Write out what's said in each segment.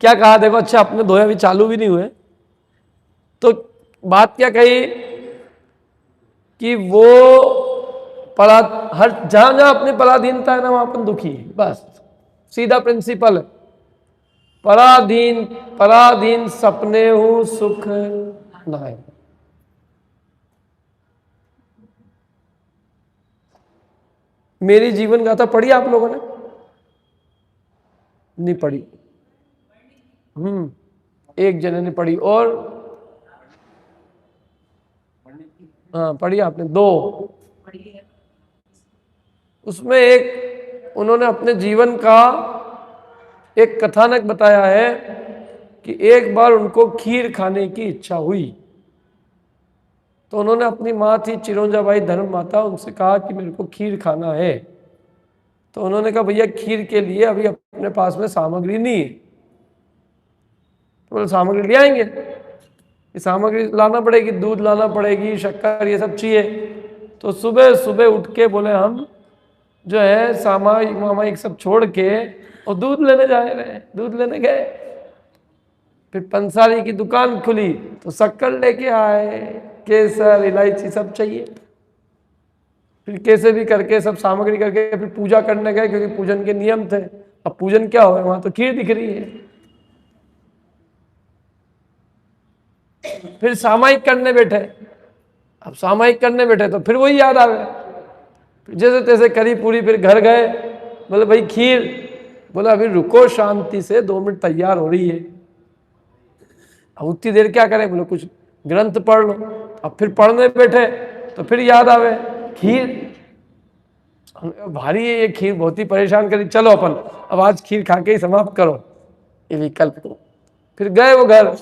क्या कहा देखो, अच्छा अपने धोए अभी चालू भी नहीं हुए, तो बात क्या कही कि वो हर जहां जहां अपनी पराधीनता है ना वहां अपन दुखी है, बस सीधा प्रिंसिपल है। पराधीन पराधीन सपने हूं सुख नाय। मेरी जीवन गाथा पढ़ी आप लोगों ने? नहीं पढ़ी? एक जने ने पढ़ी, और हाँ पढ़ी आपने? दो। उसमें एक उन्होंने अपने जीवन का एक कथानक बताया है कि एक बार उनको खीर खाने की इच्छा हुई, तो उन्होंने अपनी माँ थी चिरंजाबाई धर्म माता, उनसे कहा कि मेरे को खीर खाना है। तो उन्होंने कहा भैया खीर के लिए अभी अपने पास में सामग्री नहीं है। तो बोले सामग्री ले आएंगे, ये सामग्री लाना पड़ेगी, दूध लाना पड़ेगी, शक्कर, ये सब चाहिए। तो सुबह सुबह उठ के बोले हम जो है सामाजिक मामाइक सब छोड़ के और दूध लेने जा रहे हैं। दूध लेने गए, फिर पंसारी की दुकान खुली तो शक्कर लेके आए, केसर इलायची सब चाहिए। फिर कैसे भी करके सब सामग्री करके फिर पूजा करने गए, क्योंकि पूजन के नियम थे। अब पूजन क्या हो, वहां तो खीर दिख रही है। फिर सामायिक करने बैठे। अब सामायिक करने बैठे तो फिर वही याद आ गया, जैसे तैसे करी पूरी, फिर घर गए, बोले भाई खीर। बोला अभी रुको शांति से, 2 मिनट तैयार हो रही है। अब उतनी देर क्या करें, बोले कुछ ग्रंथ पढ़ लो। अब फिर पढ़ने बैठे तो फिर याद आवे खीर, भारी है ये खीर, बहुत ही परेशान करी, चलो अपन अब आज खीर खा के ही समाप्त करो ये विकल्प को। फिर गए वो घर,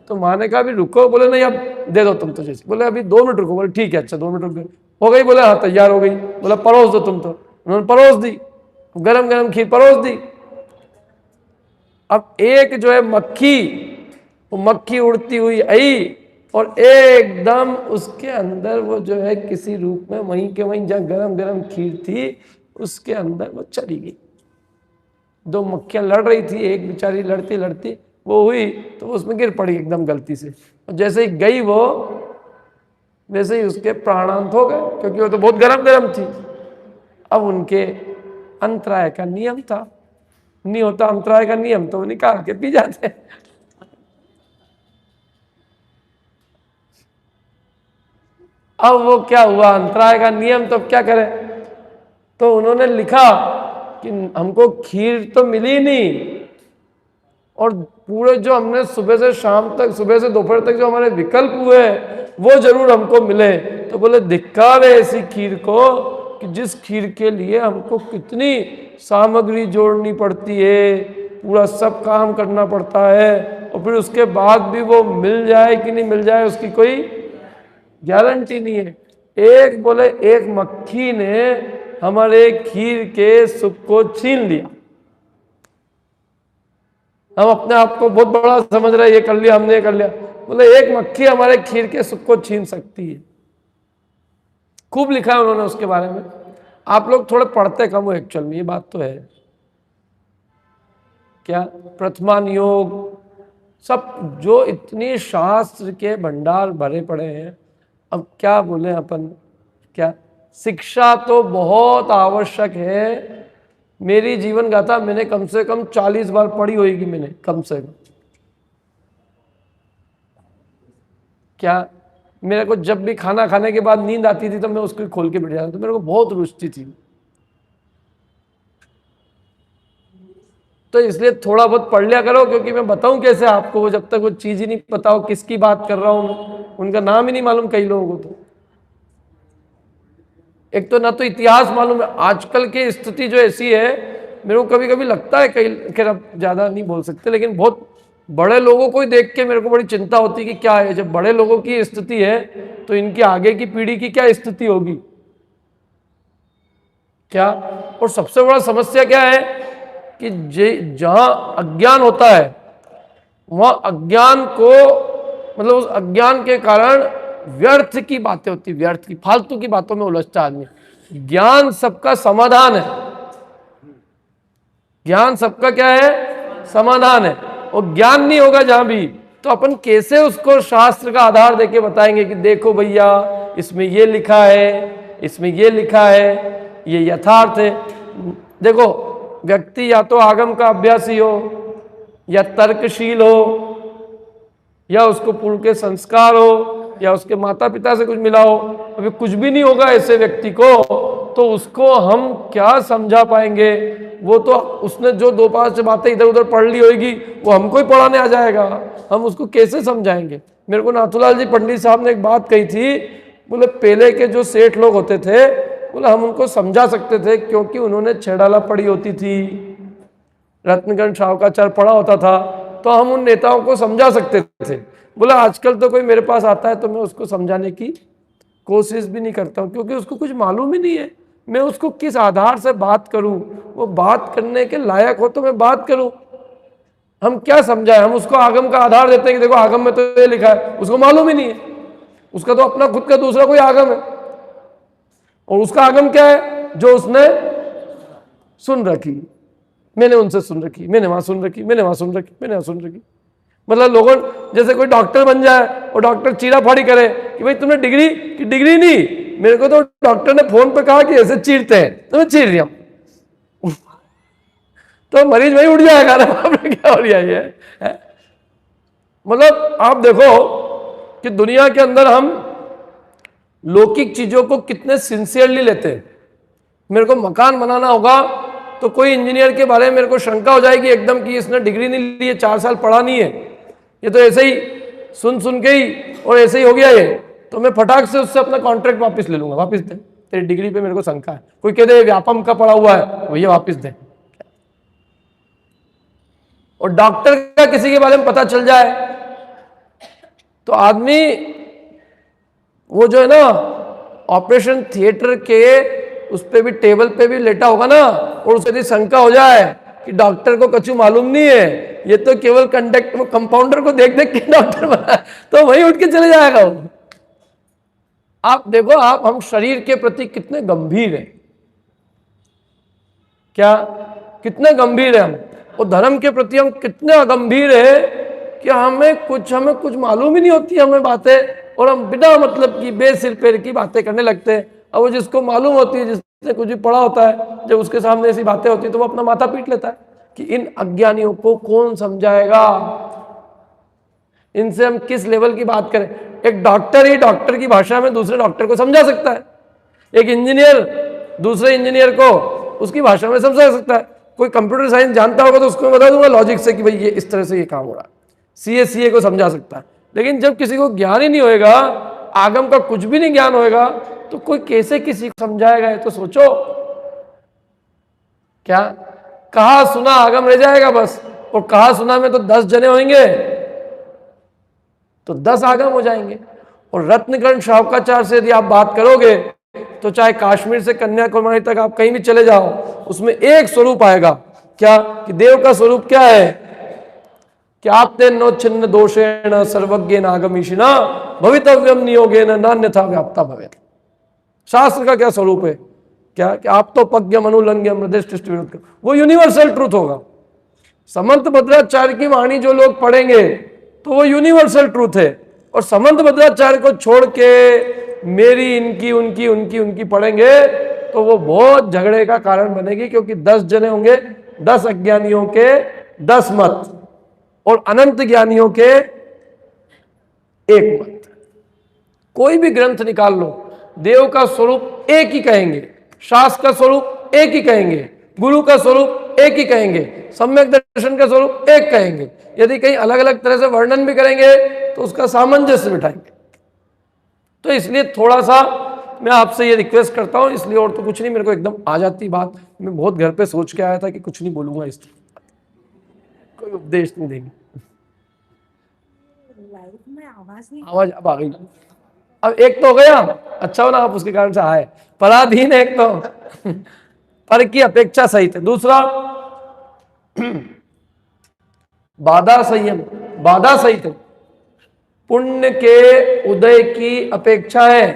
तो माँ ने कहा भी रुको। बोले नहीं अब दे दो तुम तो जैसे। बोले अभी 2 मिनट रुको। बोले ठीक है, अच्छा 2 मिनट रुक गए, हो गई? बोले हाँ तैयार हो गई। बोला परोस दो तुम तो। उन्होंने परोस दी, गरम गरम खीर परोस दी। अब एक जो है मक्खी, वो मक्खी उड़ती हुई आई और एकदम उसके अंदर वो जो है किसी रूप में वहीं के वहीं जहाँ गरम गरम खीर थी उसके अंदर वो चली गई। 2 मक्खियां लड़ रही थी, एक बेचारी लड़ती लड़ती वो हुई तो उसमें गिर पड़ी एकदम गलती से, और जैसे ही गई वो वैसे ही उसके प्राणांत हो गए, क्योंकि वो तो बहुत गरम गरम थी। अब उनके अंतराय का नियम था, नहीं होता अंतराय का नियम तो वो निकाल के पी जाते। अब वो क्या हुआ, अंतराय का नियम, तो क्या करें? तो उन्होंने लिखा कि हमको खीर तो मिली नहीं, और पूरे जो हमने सुबह से शाम तक, सुबह से दोपहर तक जो हमारे विकल्प हुए वो जरूर हमको मिले। तो बोले धिक्कार है ऐसी खीर को कि जिस खीर के लिए हमको कितनी सामग्री जोड़नी पड़ती है, पूरा सब काम करना पड़ता है, और फिर उसके बाद भी वो मिल जाए कि नहीं मिल जाए उसकी कोई गारंटी नहीं है। एक बोले एक मक्खी ने हमारे खीर के सुख को छीन लिया। हम अपने आप को बहुत बड़ा समझ रहे, ये कर लिया हमने, ये कर लिया। बोले एक मक्खी हमारे खीर के सुख को छीन सकती है। खूब लिखा है उन्होंने उसके बारे में। आप लोग थोड़े पढ़ते कम हो एक्चुअल में, ये बात तो है। क्या प्रथमान योग, सब जो इतनी शास्त्र के भंडार भरे पड़े हैं, अब क्या बोले अपन। क्या शिक्षा तो बहुत आवश्यक है। मेरी जीवन गाथा मैंने कम से कम 40 बार पढ़ी होगी, मैंने कम से कम। क्या मेरे को जब भी खाना खाने के बाद नींद आती थी तो मैं उसको खोल के बैठ जाता, तो मेरे को बहुत रुचि थी। तो इसलिए थोड़ा बहुत पढ़ लिया करो, क्योंकि मैं बताऊं कैसे आपको, वो जब तक वो चीज ही नहीं पता हो किसकी बात कर रहा हूं, उनका नाम ही नहीं मालूम कई लोगों को। तो एक तो ना तो इतिहास मालूम है, आजकल की स्थिति जो ऐसी है, मेरे को कभी कभी लगता है, कई खैर अब ज्यादा नहीं बोल सकते, लेकिन बहुत बड़े लोगों को ही देख के मेरे को बड़ी चिंता होती है कि क्या है, जब बड़े लोगों की स्थिति है तो इनकी आगे की पीढ़ी की क्या स्थिति होगी। क्या, और सबसे बड़ा समस्या क्या है कि जहां अज्ञान होता है वहां अज्ञान को, मतलब उस अज्ञान के कारण व्यर्थ की बातें होती, व्यर्थ की फालतू की बातों में उलझता आदमी। ज्ञान सबका समाधान है, ज्ञान सबका क्या है, समाधान है। और ज्ञान नहीं होगा जहां भी, तो अपन कैसे उसको शास्त्र का आधार देके बताएंगे कि देखो भैया इसमें ये लिखा है, इसमें ये लिखा है, ये यथार्थ है। देखो व्यक्ति या तो आगम का अभ्यासी हो, या तर्कशील हो, या उसको पूर्व के संस्कार हो, या उसके माता पिता से कुछ मिला हो। अभी कुछ भी नहीं होगा ऐसे व्यक्ति को, तो उसको हम क्या समझा पाएंगे? वो तो उसने जो दो पांच बातें इधर उधर पढ़ ली होगी, वो हमको ही पढ़ाने आ जाएगा, हम उसको कैसे समझाएंगे? मेरे को नाथूलाल जी पंडित साहब ने एक बात कही थी, बोले पहले के जो सेठ लोग होते थे, बोले हम उनको समझा सकते थे क्योंकि उन्होंने छेड़ाला पढ़ी होती थी, रत्नगंज शावकाचार पढ़ा होता था, तो हम उन नेताओं को समझा सकते थे। बोला आजकल तो कोई मेरे पास आता है तो मैं उसको समझाने की कोशिश भी नहीं करता हूँ, क्योंकि उसको कुछ मालूम ही नहीं है। मैं उसको किस आधार से बात करूं? वो बात करने के लायक हो तो मैं बात करूं। हम क्या समझाएं? हम उसको आगम का आधार देते हैं कि देखो आगम में तो ये लिखा है, उसको मालूम ही नहीं है। उसका तो अपना खुद का दूसरा कोई आगम है, और उसका आगम क्या है? जो उसने सुन रखी, मैंने उनसे सुन रखी, मैंने वहां सुन रखी, मैंने वहां सुन रखी, मैंने वहां सुन रखी। मतलब लोगों जैसे कोई डॉक्टर बन जाए और डॉक्टर चीरा फाड़ी करे कि भाई तुमने डिग्री की, डिग्री नहीं, मेरे को तो डॉक्टर ने फोन पे कहा कि ऐसे चीरते हैं तो मैं चीर रही हूं। तो मरीज वही उठ जाएगा ना, आपने क्या हो रहा है? मतलब आप देखो कि दुनिया के अंदर हम लौकिक चीजों को कितने सिंसियरली लेते हैं। मेरे को मकान बनाना होगा तो कोई इंजीनियर के बारे में मेरे को शंका हो जाएगी एकदम कि इसने डिग्री नहीं ली है, 4 साल पढ़ा नहीं है, ये तो ऐसे ही सुन सुन के ही और ऐसे ही हो गया ये, तो मैं फटाक से उससे अपना कॉन्ट्रैक्ट वापस ले लूंगा। वापस दे, तेरी डिग्री पे मेरे को शंका है। कोई कह दे व्यापम का पढ़ा हुआ है, भैया वापस दे। और डॉक्टर का किसी के बारे में पता चल जाए तो आदमी वो जो है ना ऑपरेशन थिएटर के उस पे भी टेबल पे भी लेटा होगा ना, और उससे यदि शंका हो जाए कि डॉक्टर को कछु मालूम नहीं है, ये तो केवल कंपाउंडर को देख देख के डॉक्टर बना, तो वही उठ के चले जाएगा वो। आप देखो, आप हम शरीर के प्रति कितने गंभीर हैं, क्या कितने गंभीर हैं हम, और धर्म के प्रति हम कितने अगंभीर हैं कि हमें कुछ मालूम ही नहीं होती हमें बातें, और हम बिना मतलब की बेसिर पैर की बातें करने लगते हैं। और वो जिसको मालूम होती है, जिसने कुछ भी पढ़ा होता है, जब उसके सामने ऐसी बातें होती है तो वो अपना माथा पीट लेता है कि इन अज्ञानियों को कौन समझाएगा, इनसे हम किस लेवल की बात करें। एक डॉक्टर ही डॉक्टर की भाषा में दूसरे डॉक्टर को समझा सकता है, एक इंजीनियर दूसरे इंजीनियर को उसकी भाषा में समझा सकता है। कोई कंप्यूटर साइंस जानता होगा तो उसको बता दूंगा लॉजिक से कि भाई ये इस तरह से ये काम हो रहा है। सीए को समझा सकता है, लेकिन जब किसी को ज्ञान ही नहीं होएगा, आगम का कुछ भी नहीं ज्ञान होएगा, तो कोई कैसे किसी को समझाएगा? ये तो सोचो। क्या कहा सुना आगम रह जाएगा बस, और कहा सुना में तो 10 जने होंगे तो 10 आगम हो जाएंगे। और रत्नगंज शावकाचार से यदि आप बात करोगे तो चाहे कश्मीर से कन्याकुमारी तक आप कहीं भी चले जाओ, उसमें एक स्वरूप आएगा। क्या कि देव का स्वरूप क्या है? कि आपते नोच्छिन्न दोषेण सर्वज्ञेन आगमीशिना भवितव्यम नियोगेन नान्यथा व्याप्ता भवेत्। शास्त्र का क्या स्वरूप है? क्या कि आप तो पज्ञम अनुलंघ्यम हृदयष्टि विरुद्ध, वो यूनिवर्सल ट्रूथ होगा। समंत भद्राचार्य की वाणी जो लोग पढ़ेंगे तो वो यूनिवर्सल ट्रूथ है, और समंत भद्राचार्य को छोड़ के मेरी इनकी उनकी उनकी उनकी पढ़ेंगे तो वो बहुत झगड़े का कारण बनेगी, क्योंकि 10 जने होंगे, 10 अज्ञानियों के 10 मत, और अनंत ज्ञानियों के एक मत। कोई भी ग्रंथ निकाल लो, देव का स्वरूप एक ही कहेंगे, शास्त्र का स्वरूप एक ही कहेंगे, गुरु का स्वरूप एक ही कहेंगे, सम्यक दर्शन का स्वरूप एक कहेंगे। यदि कहीं अलग अलग तरह से वर्णन भी करेंगे तो उसका सामंजस्य बिठाएंगे। तो इसलिए थोड़ा सा मैं आपसे ये रिक्वेस्ट करता हूं, इसलिए और तो कुछ नहीं, मेरे को एकदम आ जाती बात। मैं बहुत घर पे सोच के आया था कि कुछ नहीं बोलूंगा, इस कोई उपदेश नहीं देंगे। आवाज अब आ गई। अब एक तो हो गया, अच्छा हो ना आप उसके कारण से आए। पराधीन एक तो पर की अपेक्षा सहित है। दूसरा बाधा संयम, बाधा सहित है। पुण्य के उदय की अपेक्षा है,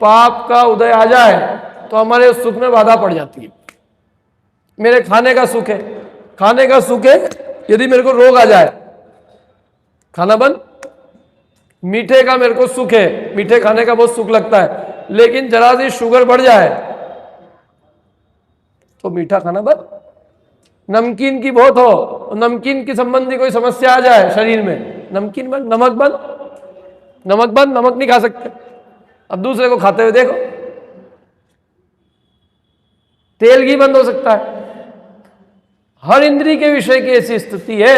पाप का उदय आ जाए तो हमारे सुख में बाधा पड़ जाती है। मेरे खाने का सुख है, खाने का सुख है यदि मेरे को रोग आ जाए, खाना बंद। मीठे का मेरे को सुख है, मीठे खाने का बहुत सुख लगता है, लेकिन जरा सी शुगर बढ़ जाए तो मीठा खाना बंद। नमकीन की बहुत हो, नमकीन की संबंधी कोई समस्या आ जाए शरीर में, नमकीन बंद, नमक बंद, नमक बंद, नमक नहीं खा सकते। अब दूसरे को खाते हुए देखो, तेल घी बंद हो सकता है। हर इंद्रिय के विषय की ऐसी स्थिति है,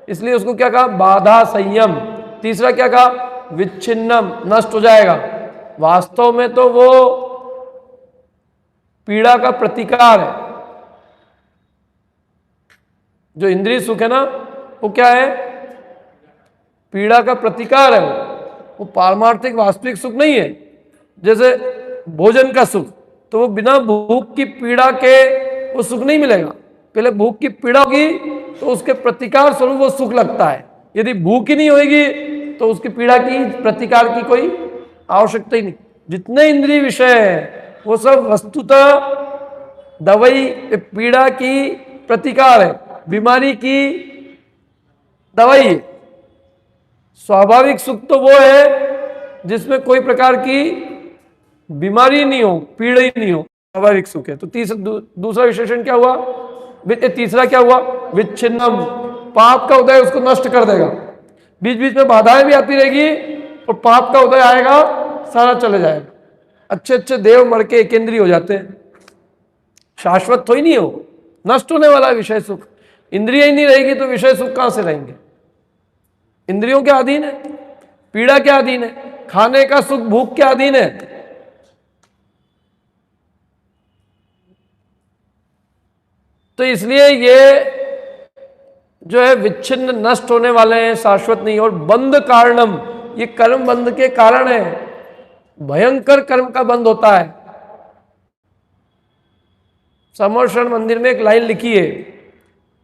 इसलिए उसको क्या कहा, बाधा संयम। तीसरा क्या कहा, विच्छिन्नम, नष्ट हो जाएगा। वास्तव में तो वो पीड़ा का प्रतिकार है। जो इंद्रिय सुख है ना, वो क्या है, पीड़ा का प्रतिकार है। वो पारमार्थिक वास्तविक सुख नहीं है। जैसे भोजन का सुख, तो वो बिना भूख की पीड़ा के वो सुख नहीं मिलेगा। पहले भूख की पीड़ा होगी तो उसके प्रतिकार स्वरूप वो सुख लगता है। यदि भूख ही नहीं होगी तो उसकी पीड़ा की प्रतिकार की कोई आवश्यकता ही नहीं। जितने इंद्रिय विषय है वो सब वस्तुतः दवाई पीड़ा की प्रतिकार है, बीमारी की दवाई है। स्वाभाविक सुख तो वो है जिसमें कोई प्रकार की बीमारी नहीं हो, पीड़ा ही नहीं हो, स्वाभाविक सुख है। तो दूसरा विशेषण क्या हुआ, तीसरा क्या हुआ, विच्छिन्नम, पाप का उदय उसको नष्ट कर देगा। बीच बीच में बाधाएं भी आती रहेगी और पाप का उदय आएगा, सारा चले जाएगा। अच्छे अच्छे देव मर के एकेंद्रीय हो जाते हैं। शाश्वत तो ही नहीं हो, नष्ट होने वाला विषय सुख। इंद्रिय ही नहीं रहेगी तो विषय सुख कहां से रहेंगे। इंद्रियों के अधीन है, पीड़ा के अधीन है, खाने का सुख भूख के अधीन है। तो इसलिए ये जो है विच्छिन्न, नष्ट होने वाले हैं, शाश्वत नहीं। और बंध कारणम, ये कर्म बंध के कारण है। भयंकर कर्म का बंध होता है। समर्षण मंदिर में एक लाइन लिखी है,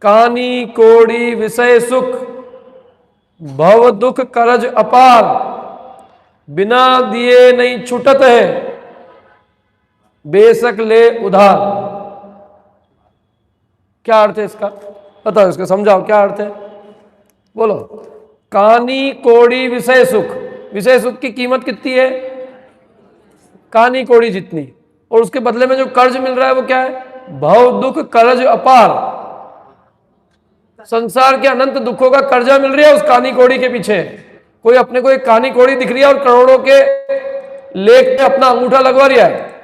कानी कोड़ी विषय सुख, भव दुख करज अपार, बिना दिए नहीं छूटत है, बेशक ले उधार। क्या अर्थ है इसका, बताओ, इसका समझाओ क्या अर्थ है, बोलो। कानी कोड़ी विषय सुख, विषय सुख की कीमत कितनी है, कानी कोड़ी जितनी, और उसके बदले में जो कर्ज मिल रहा है वो क्या है, भव दुख करज अपार। संसार के अनंत दुखों का कर्जा मिल रहा है उस कानी कोड़ी के पीछे। कोई अपने को एक कानी कोड़ी दिख रही है और करोड़ों के लेख पे अपना अंगूठा लगवा रहा है।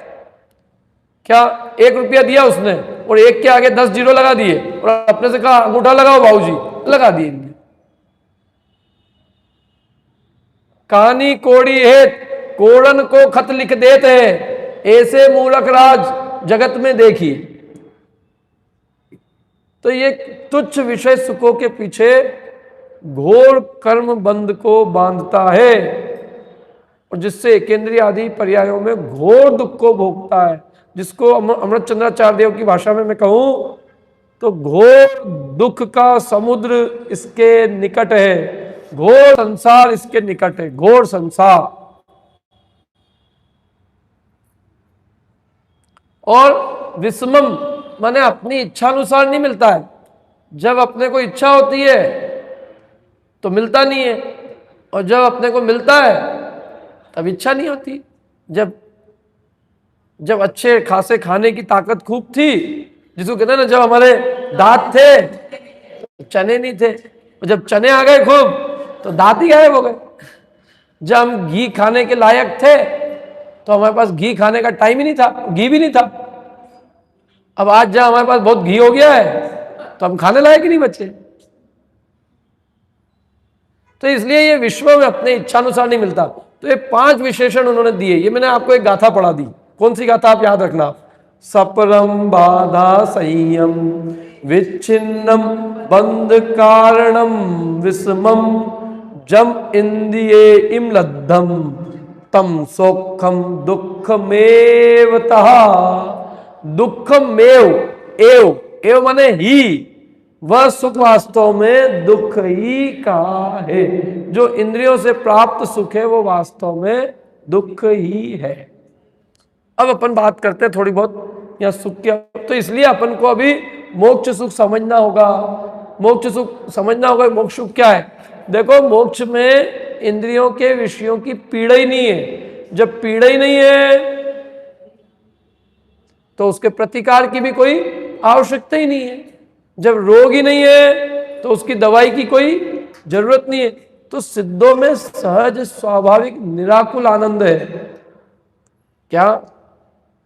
क्या 1 रुपया दिया उसने और 1 के आगे 10 जीरो लगा दिए और अपने से कहा अंगूठा लगाओ बाबूजी, लगा दिए। कहानी कोड़ी है, कोड़न को खत लिख देते हैं, ऐसे मूलक राज जगत में देखी। तो ये तुच्छ विषय सुखों के पीछे घोर कर्म बंध को बांधता है और जिससे केंद्रीय आदि पर्यायों में घोर दुख को भोगता है। जिसको अमृत चंद्राचार्य देव की भाषा में मैं कहूं तो घोर दुख का समुद्र इसके निकट है, घोर संसार इसके निकट है, घोर संसार। और विषमम माने अपनी इच्छा अनुसार नहीं मिलता है। जब अपने को इच्छा होती है तो मिलता नहीं है, और जब अपने को मिलता है तब इच्छा नहीं होती। जब अच्छे खासे खाने की ताकत खूब थी, जिसको कहते हैं ना, जब हमारे दांत थे तो चने नहीं थे, और जब चने आ गए खूब तो दांत ही गायब हो गए। जब हम घी खाने के लायक थे तो हमारे पास घी खाने का टाइम ही नहीं था, घी भी नहीं था। अब आज जब हमारे पास बहुत घी हो गया है तो हम खाने लायक ही नहीं बचे। तो इसलिए ये विश्व में अपने इच्छानुसार नहीं मिलता। तो ये 5 विशेषण उन्होंने दिए। ये मैंने आपको एक गाथा पढ़ा दी। कौन सी गाथा आप याद रखना, सपरम बाधा संयम विच्छिन्नम बंध कारणम विषमम जम इंद्रिये इमलद्धम तम सौखम दुखमेव तहा। दुखमेव, एव माने ही, वह सुख वास्तव में दुख ही का है। जो इंद्रियों से प्राप्त सुख है वो वास्तव में दुख ही है। अब अपन बात करते हैं थोड़ी बहुत यहाँ सुख की। तो इसलिए अपन को अभी मोक्ष सुख समझना होगा, मोक्ष सुख समझना होगा। मोक्ष सुख क्या है? देखो, मोक्ष में इंद्रियों के विषयों की पीड़ा ही नहीं है। जब पीड़ा ही नहीं है तो उसके प्रतिकार की भी कोई आवश्यकता ही नहीं है। जब रोग ही नहीं है तो उसकी दवाई की कोई जरूरत नहीं है। तो सिद्धों में सहज स्वाभाविक निराकुल आनंद है क्या?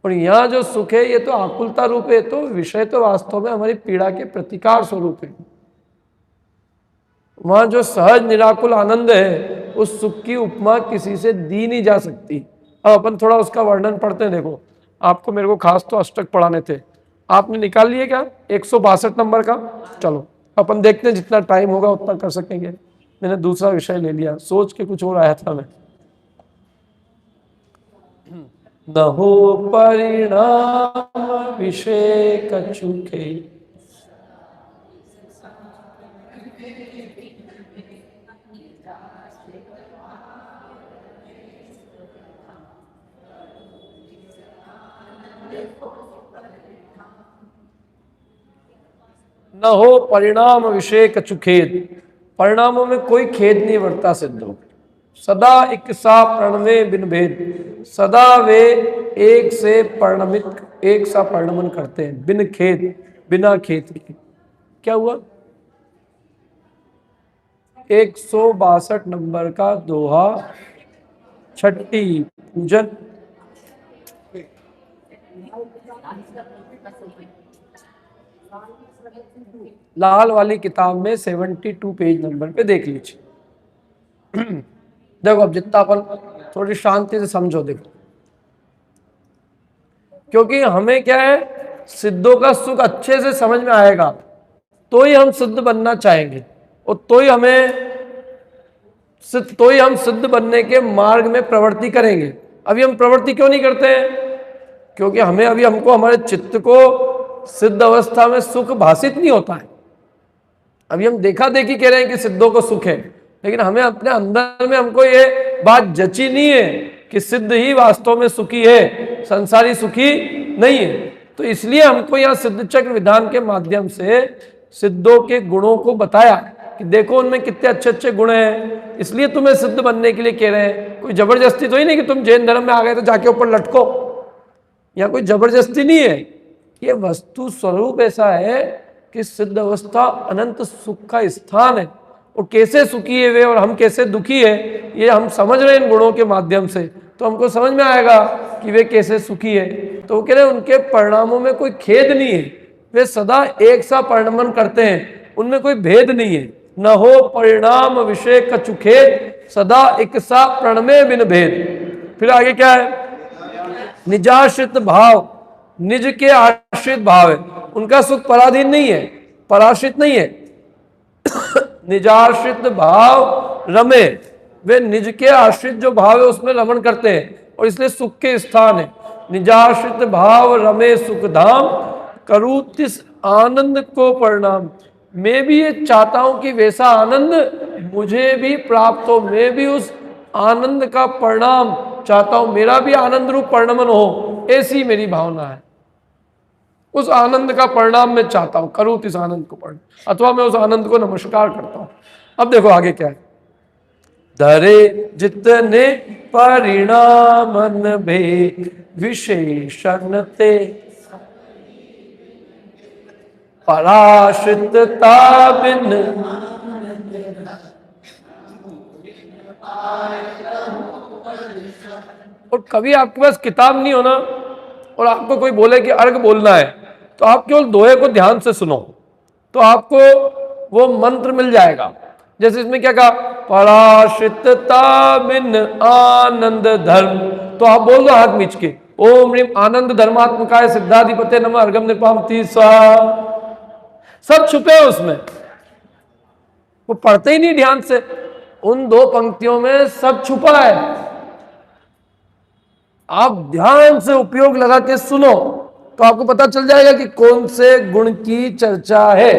और यहां जो सुख है ये तो आकुलता रूप है, तो विषय तो वास्तव में हमारी पीड़ा के प्रतिकार स्वरूप है। वहां जो सहज निराकुल आनंद है उस सुख की उपमा किसी से दी नहीं जा सकती। अब अपन थोड़ा उसका वर्णन पढ़ते हैं। देखो, आपको मेरे को खास तो अष्टक पढ़ाने थे, आपने निकाल लिए क्या 162 नंबर का? चलो अपन देखते हैं, जितना टाइम होगा उतना कर सकेंगे। मैंने दूसरा विषय ले लिया, सोच के कुछ और आया था मैं। न हो परिणाम विषय कछुके, न हो परिणाम विषय कछु खेद। परिणामों में कोई खेद नहीं बढ़ता सिद्धों। सदा एक सा प्रणमे बिन भेद, सदा वे एक से परिणमित, एक सा परिणमन करते हैं बिन खेद, बिना खेद के। क्या हुआ? 162 नंबर का दोहा, छठी पूजन। लाल वाली किताब में 72 पेज नंबर पे देख लीजिए। देखो, अब जितना अपन थोड़ी शांति से समझो। देखो, क्योंकि हमें क्या है, सिद्धों का सुख अच्छे से समझ में आएगा तो ही हम सिद्ध बनना चाहेंगे, और तो ही हम सिद्ध बनने के मार्ग में प्रवृत्ति करेंगे। अभी हम प्रवृत्ति क्यों नहीं करते हैं? क्योंकि हमको हमारे चित्त को सिद्ध अवस्था में सुख भाषित नहीं होता है। अभी हम देखा देखी कह रहे हैं कि सिद्धों को सुख है, लेकिन हमें अपने अंदर में हमको ये बात जची नहीं है कि सिद्ध ही वास्तव में सुखी है, संसारी सुखी नहीं है। तो इसलिए हमको यहाँ सिद्ध चक्र विधान के माध्यम से सिद्धों के गुणों को बताया कि देखो उनमें कितने अच्छे अच्छे गुण हैं, इसलिए तुम्हें सिद्ध बनने के लिए कह रहे हैं। कोई जबरदस्ती तो ही नहीं कि तुम जैन धर्म में आ गए तो जाके ऊपर लटको, यहाँ कोई जबरदस्ती नहीं है। ये वस्तु स्वरूप ऐसा है कि सिद्ध अवस्था अनंत सुख का स्थान है, और कैसे सुखी है वे और हम कैसे दुखी है ये हम समझ रहे हैं इन गुणों के माध्यम से, तो हमको समझ में आएगा कि वे कैसे सुखी है। तो वो कह रहे हैं उनके परिणामों में कोई खेद नहीं है, वे सदा एक सा परिणमन करते हैं, उनमें कोई भेद नहीं है। न हो परिणाम विषय कछु खेद, सदा एक सा प्रणमे बिन भेद। फिर आगे क्या है? निजाश्रित भाव, निज के आश्रित भाव है, उनका सुख पराधीन नहीं है, पराश्रित नहीं है। निजाश्रित भाव रमे, वे निज के आश्रित जो भाव है उसमें रमण करते हैं, और इसलिए सुख के स्थान है। निजाश्रित भाव रमे सुख धाम, करूँ तिस आनंद को परिणाम। मैं भी ये चाहता हूं कि वैसा आनंद मुझे भी प्राप्त हो, मैं भी उस आनंद का परिणाम चाहता हूं, मेरा भी आनंद रूप परिणमन हो, ऐसी मेरी भावना है। उस आनंद का परिणाम मैं चाहता हूं, करूँ इस आनंद को परिणाम, अथवा मैं उस आनंद को नमस्कार करता हूं। अब देखो आगे क्या है? धरे जितने परिणामन भे विशेषण ते, पराश्रितता बिन। और कभी आपके पास किताब नहीं होना और आपको कोई बोले कि अर्घ बोलना है, तो आप केवल दोहे को ध्यान से सुनो तो आपको वो मंत्र मिल जाएगा। जैसे इसमें क्या कहा? पराश्रितता बिन आनंद धर्म, तो आप बोल दो हाथ मीच के, ओम ह्रीम आनंद धर्मात्मकाय सिद्धाधिपते नमः अर्घम निपाम तीसा। सब छुपे हैं उसमें, वो पढ़ते ही नहीं ध्यान से। उन दो पंक्तियों में सब छुपा है, आप ध्यान से उपयोग लगा के सुनो तो आपको पता चल जाएगा कि कौन से गुण की चर्चा है।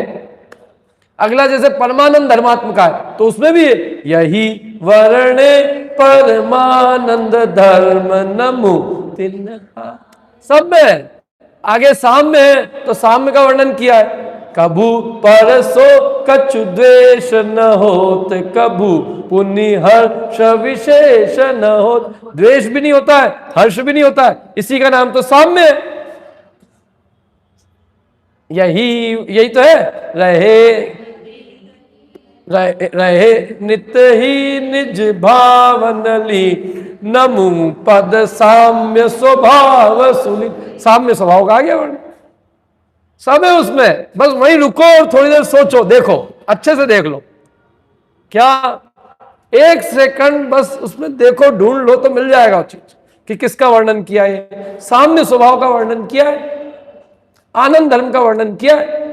अगला जैसे परमानंद धर्मात्मका है, तो उसमें भी है यही वर्णे परमानंद धर्म नमो तिन्हा, सब में। आगे साम्य है तो साम्य का वर्णन किया है, कभू परसो कछु द्वेष न होत, कभू पुनि हर्ष विशेष न होत। द्वेष भी नहीं होता है, हर्ष भी नहीं होता है, इसी का नाम तो साम्य है। यही तो है। रहे नित्य ही निज भावन ली, नमु पद साम्य स्वभाव सुनी। साम्य स्वभाव का आ गया वर्ण, सब है उसमें, बस वहीं रुको और थोड़ी देर सोचो, देखो अच्छे से देख लो। क्या 1 सेकंड बस उसमें देखो, ढूंढ लो तो मिल जाएगा चीज कि किसका वर्णन किया है। साम्य स्वभाव का वर्णन किया है, आनंद धर्म का वर्णन किया है।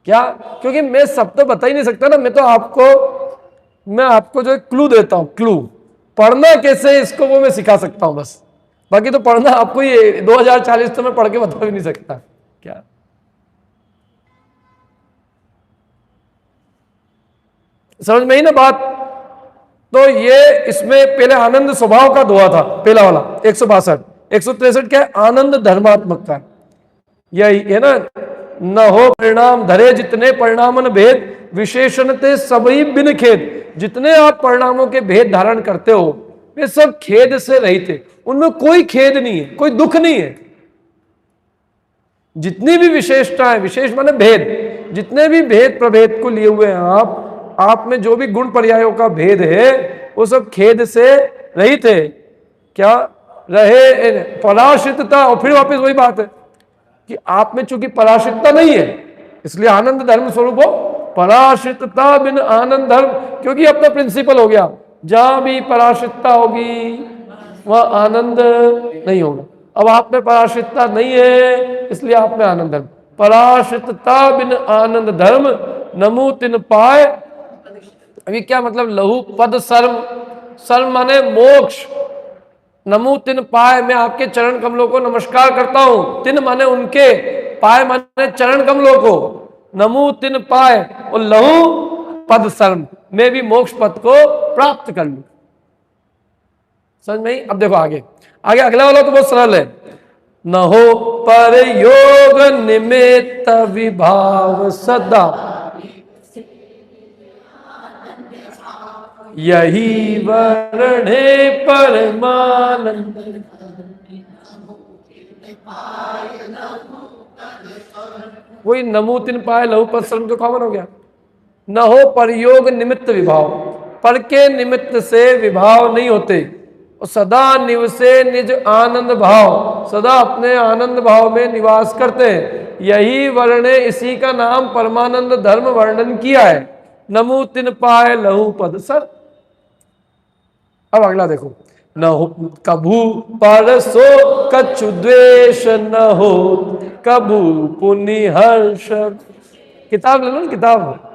क्या, क्योंकि मैं सब तो बता ही नहीं सकता ना, मैं आपको जो क्लू देता हूं, क्लू पढ़ना कैसे इसको वो मैं सिखा सकता हूं बस, बाकी तो पढ़ना आपको ये 2040 तो मैं पढ़ के बता भी नहीं सकता। क्या समझ में ही ना बात। तो ये इसमें पहले आनंद स्वभाव का दुआ था, पहला वाला 162। 163 क्या है, आनंद धर्मात्मक का। यही है ना, न हो परिणाम धरे जितने परिणामन भेद, विशेषण ते सभी बिन खेद। जितने आप परिणामों के भेद धारण करते हो वे सब खेद से रहित है, उनमें कोई खेद नहीं है, कोई दुख नहीं है। जितनी भी विशेषताएं, विशेष माने भेद, जितने भी भेद प्रभेद को लिए हुए हैं आप में जो भी गुण पर्यायों का भेद है वो सब खेद से रहित है। क्या रहे पराश्रितता, और फिर वापस वही बात है कि आप में चूंकि पराश्रितता नहीं है इसलिए आनंद धर्म स्वरूप हो। पराश्रितता बिन आनंद धर्म, क्योंकि अपना प्रिंसिपल हो गया, जहां भी पराश्रितता होगी वह आनंद नहीं होगा। अब आप में पराश्रितता नहीं है इसलिए आप में आनंद धर्म। पराश्रितता बिन आनंद धर्म, नमु तिन पाए। अभी क्या मतलब, लहू पद सर्म, सर्म माने मोक्ष। नमु तिन पाए, मैं आपके चरण कमलों को नमस्कार करता हूं। तिन माने उनके, पाए माने चरण कमलों को। नमु तिन पाए और लहू पद सर्म, मैं भी मोक्ष पद को प्राप्त कर लूं। समझ में? अब देखो आगे अगला वाला तो बहुत सरल है। न हो पर योग निमित्त विभाव सदा, यही वर्णे परमानंद। वही नमु तिन पाए लहू पद सर्म तो कॉमन हो गया। न हो परयोग निमित्त विभाव, पर के निमित्त से विभाव नहीं होते। और सदा निवसे निज आनंद भाव, सदा अपने आनंद भाव में निवास करते हैं। यही वर्णे, इसी का नाम परमानंद धर्म वर्णन किया है। नमु तिन पाए लहू पद सर। अब अगला देखो, न हो कभू परसो कछु द्वेष न हो, कभू पुनि हर्ष। किताब ले लो ना, किताब।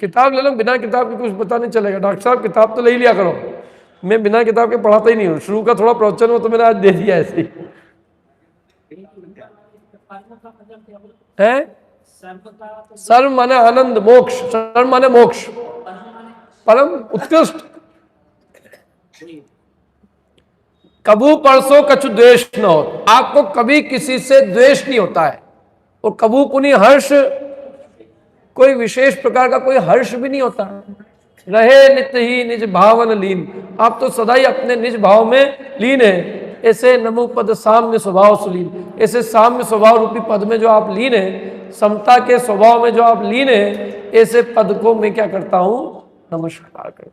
किताब ले लो, बिना किताब के कुछ पता नहीं चलेगा। डॉक्टर साहब किताब तो ले ही लिया करो। मैं बिना किताब के पढ़ाता ही नहीं हूँ। शुरू का थोड़ा प्रवचन हो तो मैंने आज दे दिया ऐसे ही है। सर्व माने आनंद, मोक्ष। सर्व माने मोक्ष, परम उत्कृष्ट। कभू परसों कछु द्वेष न हो, आपको कभी किसी से द्वेष नहीं होता है। और कभू पुनि हर्ष, कोई विशेष प्रकार का कोई हर्ष भी नहीं होता। रहे नित्य ही निज भावन लीन, आप तो सदा ही अपने निज भाव में लीन है। ऐसे नमो पद साम्य स्वभाव सुलीन, ऐसे साम्य स्वभाव रूपी पद में जो आप लीन है, समता के स्वभाव में जो आप लीन है, ऐसे पद को मैं क्या करता हूं, नमस्कार करता।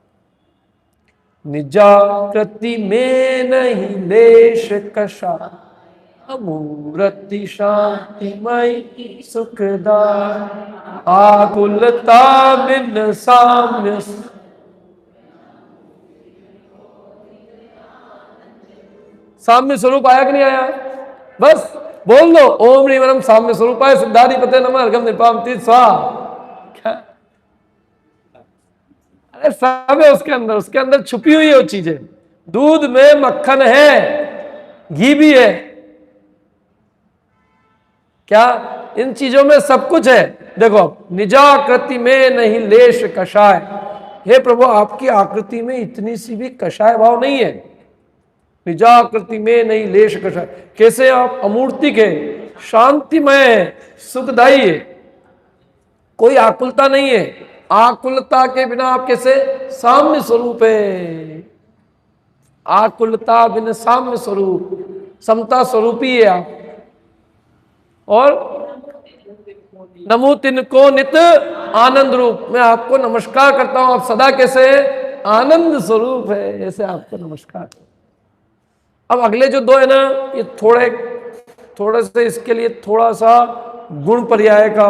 निजाकृति में नहीं लेश कशा, अमूर्ति शांतिमय सुखदाय। आकुलता बिन साम्य, साम्य स्वरूप आया कि नहीं आया? बस बोल दो, ओम ह्रीम साम्य स्वरूपाय सिद्धाधिपते नमः अर्घम निपामति स्वाहा। क्या अरे सब है उसके अंदर, उसके अंदर छुपी हुई है वो चीजें। दूध में मक्खन है, घी भी है। क्या इन चीजों में सब कुछ है? देखो, निजाकृति में नहीं लेश कषाय, हे प्रभु आपकी आकृति में इतनी सी भी कषाय भाव नहीं है, निजाकृति में नहीं लेश कषाय। कैसे आप अमूर्तिक है, शांतिमय है, सुखदायी है, कोई आकुलता नहीं है। आकुलता के बिना आप कैसे साम्य स्वरूप है, आकुलता बिना साम्य स्वरूप, समता स्वरूप ही है आप। और नमो तिनको नित आनंद रूप, मैं आपको नमस्कार करता हूं। आप सदा कैसे आनंद स्वरूप है, ऐसे आपको नमस्कार। अब अगले जो दो है ना, ये थोड़े से इसके लिए थोड़ा सा गुण पर्याय का,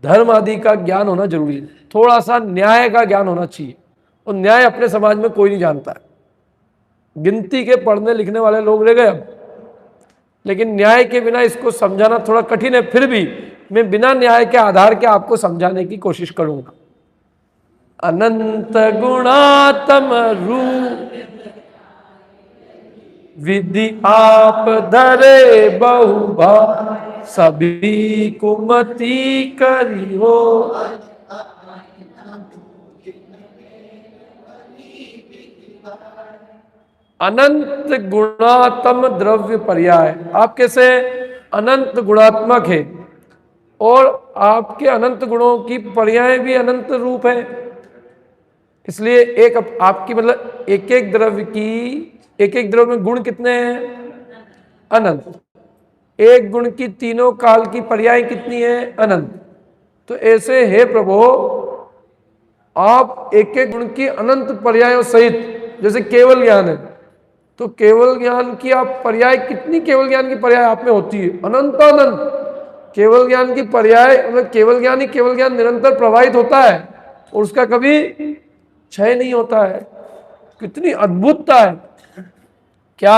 धर्म आदि का ज्ञान होना जरूरी है, थोड़ा सा न्याय का ज्ञान होना चाहिए। और न्याय अपने समाज में कोई नहीं जानता है, गिनती के पढ़ने लिखने वाले लोग रह गए अब, लेकिन न्याय के बिना इसको समझाना थोड़ा कठिन है। फिर भी मैं बिना न्याय के आधार के आपको समझाने की कोशिश करूंगा। अनंत गुणात्म रूप विधि आप धरे बहुभा, सभी कुमति करी हो। अनंत गुणात्म द्रव्य पर्याय, आप कैसे अनंत गुणात्मक है और आपके अनंत गुणों की पर्याय भी अनंत रूप है। इसलिए एक आपकी मतलब एक एक द्रव्य में गुण कितने हैं? अनंत। एक गुण की तीनों काल की पर्याय कितनी है? अनंत। तो ऐसे हे प्रभु आप एक एक गुण की अनंत पर्यायों सहित, जैसे केवल ज्ञान है तो केवल ज्ञान की आप पर्याय कितनी, केवल ज्ञान की पर्याय आप में होती है? अनंत अनंत। केवल ज्ञान की पर्याय मतलब केवल ज्ञान निरंतर प्रवाहित होता है और उसका कभी क्षय नहीं होता है। कितनी अद्भुतता है! क्या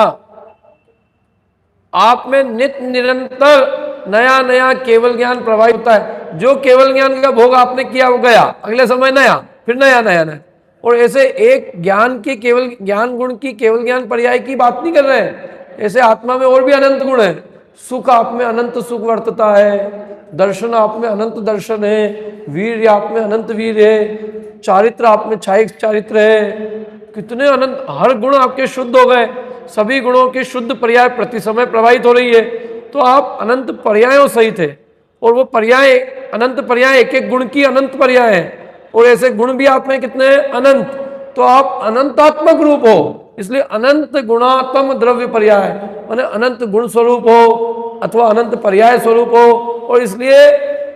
आप में नित्य निरंतर नया नया केवल ज्ञान प्रवाहित होता है। जो केवल ज्ञान का भोग आपने किया वो गया, अगले समय नया, फिर नया नया नया। और ऐसे एक ज्ञान के केवल ज्ञान गुण की केवल ज्ञान पर्याय की बात नहीं कर रहे हैं, ऐसे आत्मा में और भी अनंत गुण है। सुख आप में अनंत सुख वर्तता है, दर्शन आप में अनंत दर्शन है, वीर आप में अनंत वीर है, चारित्र आप में छायिक चारित्र है। कितने अनंत, हर गुण आपके शुद्ध हो गए, सभी गुणों की शुद्ध पर्याय प्रति समय प्रवाहित हो रही है। तो आप अनंत पर्यायों सहित है और वो पर्याय अनंत पर्याय एक एक गुण की अनंत पर्याय है और ऐसे गुण भी आप में कितने हैं? अनंत। तो आप अनंतात्मक रूप हो, इसलिए अनंत गुणात्म द्रव्य पर्याय माने अनंत गुण स्वरूप हो अथवा अनंत पर्याय स्वरूप हो। और इसलिए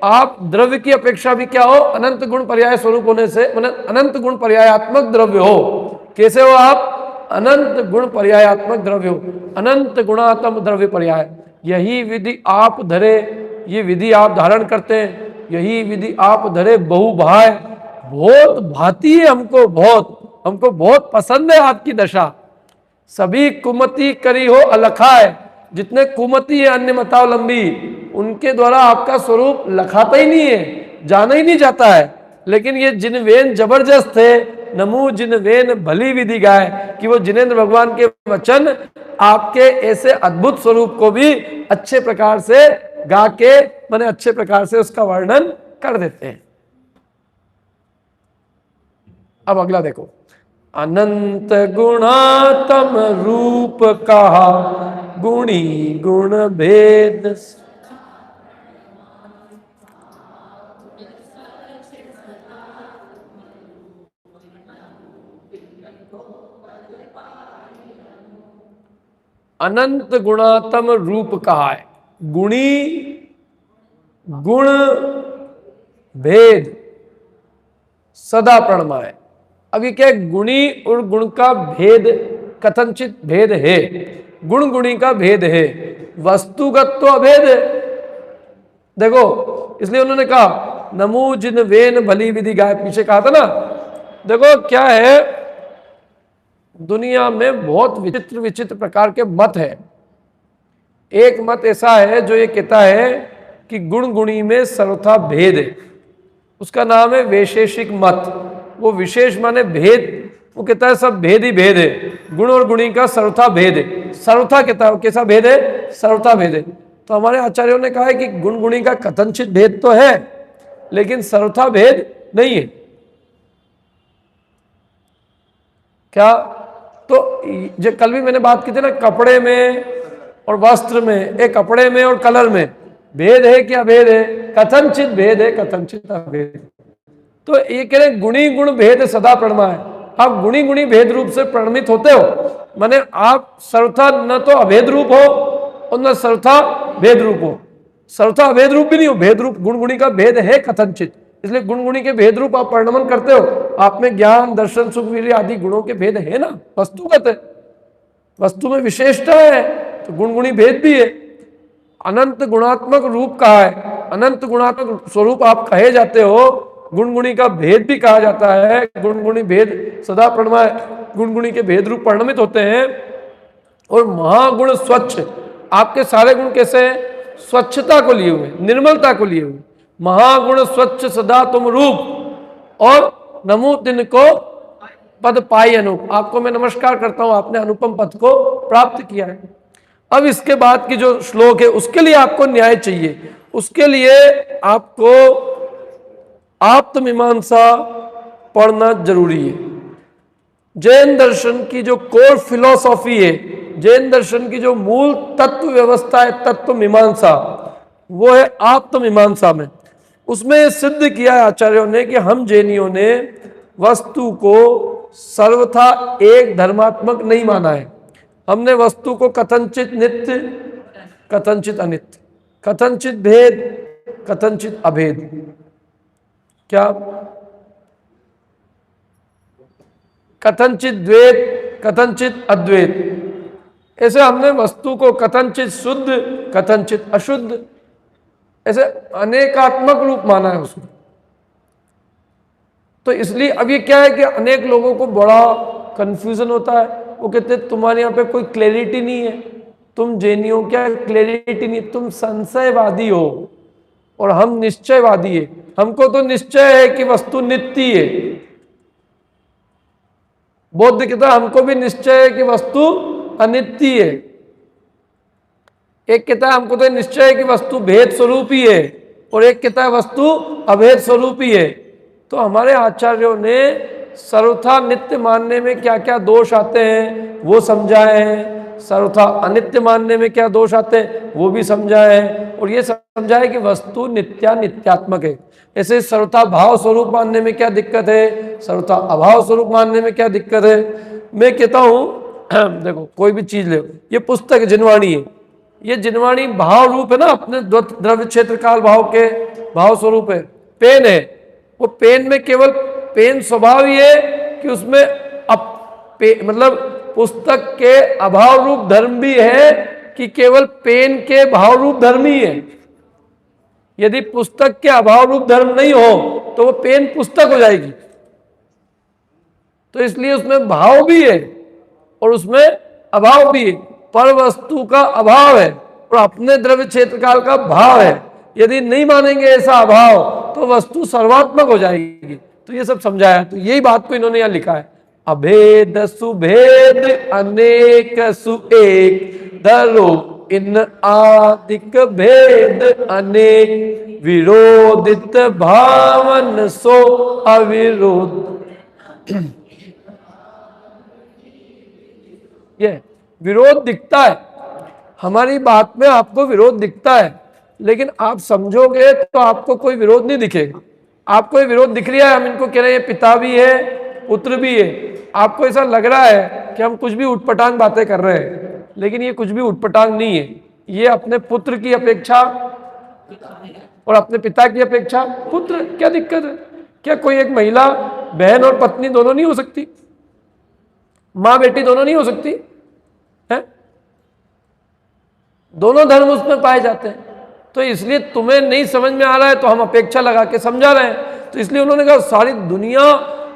आप द्रव्य की अपेक्षा भी क्या हो? अनंत गुण पर्याय स्वरूप होने से माने अनंत गुण पर्यायात्मक द्रव्य हो। कैसे हो आप? अनंत गुण पर्यायात्मक द्रव्य हो, अनंत गुणात्म द्रव्य पर्याय। यही विधि आप धरे, ये विधि आप धारण करते हैं, यही विधि आप धरे बहुभाय, बहुत भाती है हमको, हमको बहुत पसंद है आपकी दशा। सभी कुमति करी हो अलखा है, जितने कुमति है अन्य मतावलंबी उनके द्वारा आपका स्वरूप लखाता ही नहीं है, जाना ही नहीं जाता है। लेकिन ये जिन वेन जबरदस्त है, नमू जिन वेन भली विधि गाय, कि वो जिनेंद्र भगवान के वचन आपके ऐसे अद्भुत स्वरूप को भी अच्छे प्रकार से गा के माने अच्छे प्रकार से उसका वर्णन कर देते हैं। अब अगला देखो, अनंत गुणात्म रूप कहा, गुणी गुण भेद। अनंत गुणात्म रूप कहा है, गुणी गुण भेद सदा प्रणमाय। अब ये क्या है? गुणी और गुण का भेद, कथनचित भेद है, गुण गुणी का भेद है, वस्तुगत तो अभेद है। देखो इसलिए उन्होंने कहा नमो जिन वेन भली विधि गाय, पीछे कहा था ना। देखो क्या है, दुनिया में बहुत विचित्र विचित्र प्रकार के मत है। एक मत ऐसा है जो ये कहता है कि गुण गुणी में सर्वथा भेद है, उसका नाम है वैशेषिक मत। वो विशेष माने भेद, वो कहता है सब भेद ही भेद है, गुण और गुणी का सर्वथा भेद है। सर्वथा कहता है, कैसा भेद है? सर्वथा भेद है। तो हमारे आचार्यों ने कहा है कि गुण गुणी का कथनचित भेद तो है लेकिन सर्वथा भेद नहीं है। क्या? तो जो कल भी मैंने बात की थी ना, कपड़े में और वस्त्र में, एक कपड़े में और कलर में भेद है कि अभेद है? कथनचित भेद है, कथनचित अभेद। तो ये कह रहे गुणी गुण भेद सदा प्रणमा है। आप गुणी गुणी भेद रूप से प्रणमित होते हो, माने आप सर्वथा न तो अभेद रूप हो और न सर्वथा भेद रूप हो। सर्वथा अभेद रूप भी नहीं हो, भेद रूप, गुण गुणी का भेद है कथनचित, इसलिए गुण गुणी के भेद रूप आप प्रणमन करते हो। आप में ज्ञान दर्शन सुख वीर्य आदि गुणों के भेद है ना, वस्तुगत है, वस्तु में विशेषता है, तो गुण गुणी भेद भी है। अनंत गुणात्मक रूप कहा है, अनंत गुणात्मक स्वरूप आप कहे जाते हो, गुणगुणी का भेद भी कहा जाता है। गुणगुणी भेद सदा प्रणमा, गुणगुणी के भेद रूप परिणमित होते हैं। और महागुण स्वच्छ, आपके सारे गुण कैसे हैं? स्वच्छता को लिए हुए, निर्मलता को लिए हुए। महागुण स्वच्छ सदा तुम रूप, और नमो तिनको पद पाई अनुप, आपको मैं नमस्कार करता हूं, आपने अनुपम पद को प्राप्त किया है। अब इसके बाद की जो श्लोक है उसके लिए आपको न्याय चाहिए, उसके लिए आपको आत्ममीमांसा पढ़ना जरूरी है। जैन दर्शन की जो कोर फिलॉसफी है, जैन दर्शन की जो मूल तत्व व्यवस्था है, तत्व मीमांसा, वो है आत्ममीमांसा में। उसमें सिद्ध किया है आचार्यों ने कि हम जैनियों ने वस्तु को सर्वथा एक धर्मात्मक नहीं माना है। हमने वस्तु को कथनचित नित्य, कथनचित अनित्य, कथनचित भेद, कथनचित अभेद, क्या कथनचित द्वैत, कथनचित अद्वैत, ऐसे हमने वस्तु को कथनचित शुद्ध, कथनचित अशुद्ध, ऐसे अनेकात्मक रूप माना है उसको। तो इसलिए अब ये क्या है कि अनेक लोगों को बड़ा कंफ्यूजन होता है, वो कहते हैं तुम्हारे यहाँ पे कोई क्लैरिटी नहीं है, तुम जैनियों क्या क्लैरिटी नहीं, तुम संशयवादी हो और हम निश्चयवादी है। हमको तो निश्चय है कि वस्तु नित्य है, बौद्ध कहता है हमको भी निश्चय है कि वस्तु अनित्य है। एक कहता है हमको तो निश्चय है कि वस्तु भेद स्वरूप ही है, और एक कहता है वस्तु अभेद स्वरूप ही है। तो हमारे आचार्यों ने सर्वथा नित्य मानने में क्या क्या दोष आते हैं वो समझाए हैं, सर्वथा अनित्य मानने में क्या दोष आते हैं वो भी समझाए हैं, और ये समझाए कि वस्तु नित्या नित्यात्मक है। ऐसे सर्वथा भाव स्वरूप मानने में क्या दिक्कत है, सर्वथा अभाव स्वरूप मानने में क्या दिक्कत है। मैं कहता हूं देखो कोई भी चीज ले, ये पुस्तक जिनवाणी है, ये जिनवाणी भाव रूप है ना, अपने द्रव्य क्षेत्र काल भाव के भाव स्वरूप है। पेन है, वो पेन में केवल पेन स्वभाव ही है कि उसमें मतलब पुस्तक के अभाव रूप धर्म भी है कि केवल पेन के भाव रूप धर्म ही है। यदि पुस्तक के अभाव रूप धर्म नहीं हो तो वो पेन पुस्तक हो जाएगी। तो इसलिए उसमें भाव भी है और उसमें अभाव भी है, पर वस्तु का अभाव है और अपने द्रव्य क्षेत्र काल का भाव है। यदि नहीं मानेंगे ऐसा अभाव तो वस्तु सर्वात्मक हो जाएगी। तो ये सब समझाया, तो यही बात को इन्होंने यहां लिखा है, अभेद सुभेद अनेक सुएक धरो इन आदिक भेद अनेक विरोधित भावन सो अविरोध। ये विरोध दिखता है, हमारी बात में आपको विरोध दिखता है, लेकिन आप समझोगे तो आपको कोई विरोध नहीं दिखेगा। आपको ये विरोध दिख रहा है, हम इनको कह रहे हैं पिता भी है पुत्र भी है, आपको ऐसा लग रहा है कि हम कुछ भी उटपटांग बातें कर रहे हैं, लेकिन ये कुछ भी उटपटांग नहीं है। ये अपने पुत्र की अपेक्षा और अपने पिता की अपेक्षा पुत्र, क्या दिक्कत है? क्या कोई एक महिला बहन और पत्नी दोनों नहीं हो सकती? माँ बेटी दोनों नहीं हो सकती है? दोनों धर्म उसमें पाए जाते हैं। तो इसलिए तुम्हें नहीं समझ में आ रहा है तो हम अपेक्षा लगा के समझा रहे हैं। तो इसलिए उन्होंने कहा सारी दुनिया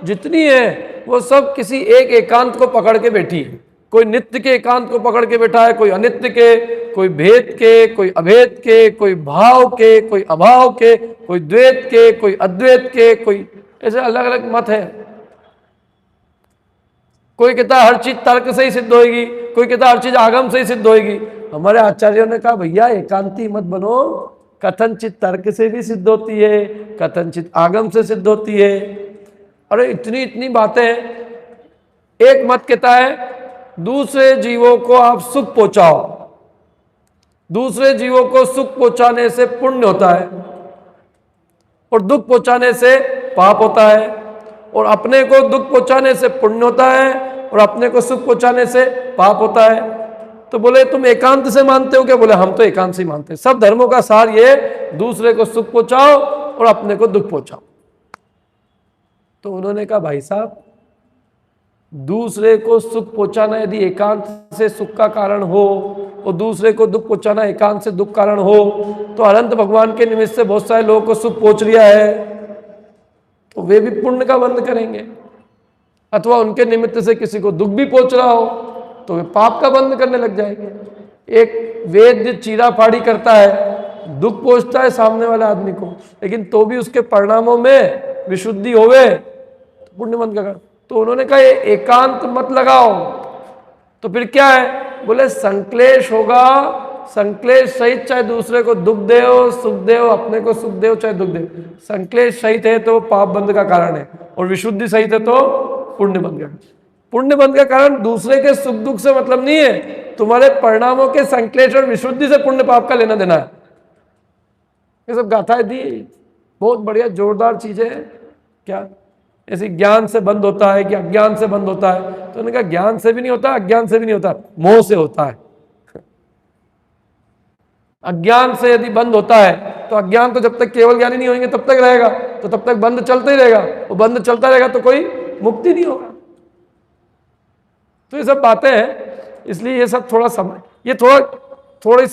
जितनी है वो सब किसी एक एकांत को पकड़ के बैठी है। कोई नित्य के एकांत को पकड़ के बैठा है, कोई अनित्य के, कोई भेद के, कोई अभेद के, कोई भाव के, कोई अभाव के, कोई द्वैत के, कोई अद्वैत के, कोई ऐसे अलग अलग मत है। कोई कहता है हर चीज तर्क से ही सिद्ध होगी, कोई कहता है हर चीज आगम से ही सिद्ध होगी। हमारे आचार्यों ने कहा भैया एकांती मत बनो, कथनचित तर्क से भी सिद्ध होती है, कथनचित आगम से सिद्ध होती है। अरे इतनी इतनी बातें एक मत कहता है दूसरे जीवों को आप सुख पहुंचाओ, दूसरे जीवों को सुख पहुंचाने से पुण्य होता है और दुख पहुंचाने से पाप होता है, और अपने को दुख पहुंचाने से पुण्य होता है और अपने को सुख पहुंचाने से पाप होता है। तो बोले तुम एकांत से मानते हो क्या? बोले हम तो एकांत से मानते हैं। सब धर्मों का सार ये, दूसरे को सुख पहुंचाओ और अपने को दुख पहुंचाओ। तो उन्होंने कहा भाई साहब, दूसरे को सुख पहुंचाना यदि एकांत से सुख का कारण हो और दूसरे को दुख पहुंचाना एकांत से दुख कारण हो, तो अनंत भगवान के निमित्त से बहुत सारे लोगों को सुख पहुंच रिया है, तो वे भी पुण्य का बंध करेंगे। अथवा उनके निमित्त से किसी को दुख भी पहुंच रहा हो तो वे पाप का बंध करने लग जाएंगे। एक वैद्य चीरा फाड़ी करता है, दुख पहुंचता है सामने वाले आदमी को, लेकिन तो भी उसके परिणामों में विशुद्धि होवे तो पुण्य बंध कर। तो उन्होंने कहा ये एकांत मत लगाओ। तो फिर क्या है? बोले संक्लेश होगा, संक्लेश सहित चाहे दूसरे को दुख दे हो, सुख दे हो, अपने को सुख दे हो चाहे दुख दे, संक्लेश सहित है तो पाप बंध का कारण है, और विशुद्धि सहित है तो पुण्य बंध का। पुण्य बंध का कारण दूसरे के सुख दुख से मतलब नहीं है, तुम्हारे परिणामों के संक्लेश और विशुद्धि से पुण्य पाप का लेना देना है। ये सब गाथाएं दी, बहुत बढ़िया जोरदार चीजें हैं। क्या ऐसी ज्ञान से बंद होता है कि अज्ञान से बंद होता है? तो उन्होंने कहा ज्ञान से भी नहीं होता, अज्ञान से भी नहीं होता, मोह से होता है। अज्ञान से यदि बंद होता है तो अज्ञान तो जब तक केवल ज्ञानी नहीं होंगे तब तक रहेगा, तो तब तक बंद चलता ही रहेगा, वो बंद चलता रहेगा तो कोई मुक्ति नहीं होगा। तो ये सब बातें हैं, इसलिए ये सब थोड़ा समय, ये थोड़ी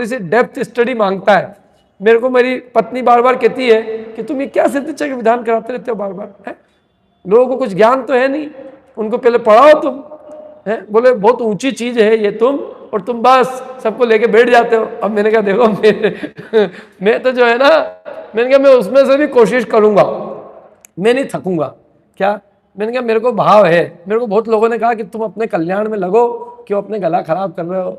सी डेप्थ स्टडी मांगता है। मेरे को मेरी पत्नी बार बार कहती है कि तुम ये क्या सिद्ध चक्र विधान कराते रहते हो बार बार, है? लोगों को कुछ ज्ञान तो है नहीं, उनको पहले पढ़ाओ तुम, है? बोले बहुत ऊंची चीज है ये तुम, और तुम बस सबको लेके बैठ जाते हो। अब मैंने कहा देखो मैं तो जो है ना, मैंने कहा मैं उसमें से भी कोशिश करूंगा, मैं नहीं थकूंगा। क्या? मैंने कहा मेरे को भाव है, मेरे को बहुत लोगों ने कहा कि तुम अपने कल्याण में लगो, क्यों अपने गला खराब कर रहे हो,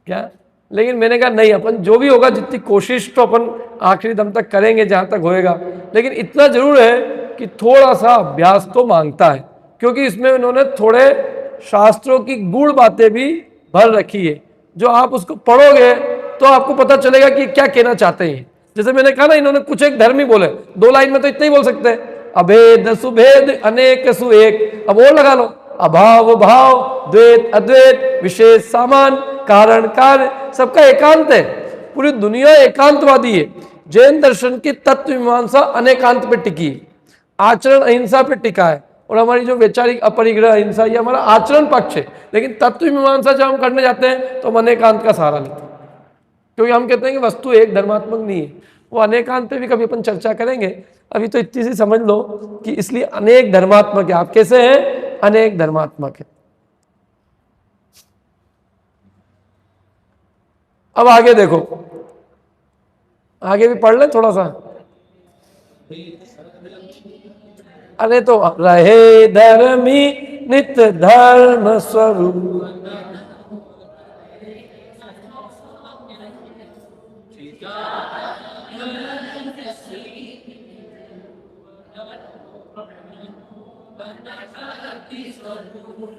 क्या? लेकिन मैंने कहा नहीं, अपन जो भी होगा जितनी कोशिश तो अपन आखिरी दम तक करेंगे जहां तक होएगा, लेकिन इतना जरूर है कि थोड़ा सा अभ्यास तो मांगता है, क्योंकि इसमें उन्होंने थोड़े शास्त्रों की गूढ़ बातें भी भर रखी है, जो आप उसको पढ़ोगे तो आपको पता चलेगा कि क्या कहना चाहते हैं। जैसे मैंने कहा ना, इन्होंने कुछ एक धर्म ही बोले, 2 लाइन में तो इतना ही बोल सकते हैं, अभेद सुभेद अनेक सु एक। अब और लगा लो, अभाव भाव द्वैत अद्वैत विशेष सामान कारण कार्य, सबका एकांत है। पूरी दुनिया एकांतवादी है। जैन दर्शन की तत्व मीमांसा अनेकांत पे टिकी है, आचरण अहिंसा पे टिका है, और हमारी जो वैचारिक अपरिग्रह अहिंसा ये हमारा आचरण पक्ष है। लेकिन तत्व मीमांसा जब हम करने जाते हैं तो हम अनेकांत का सहारा लेते हैं, क्योंकि हम कहते हैं कि वस्तु एक धर्मात्मक नहीं है। वो अनेकांत पे भी कभी अपन चर्चा करेंगे, अभी तो इतनी सी समझ लो कि इसलिए अनेक धर्मात्मक है। आप कैसे हैं? अनेक धर्मात्मक है। अब आगे देखो, आगे भी पढ़ लें थोड़ा सा। अरे तो रहे धर्मी नित्य धर्म स्वरूप,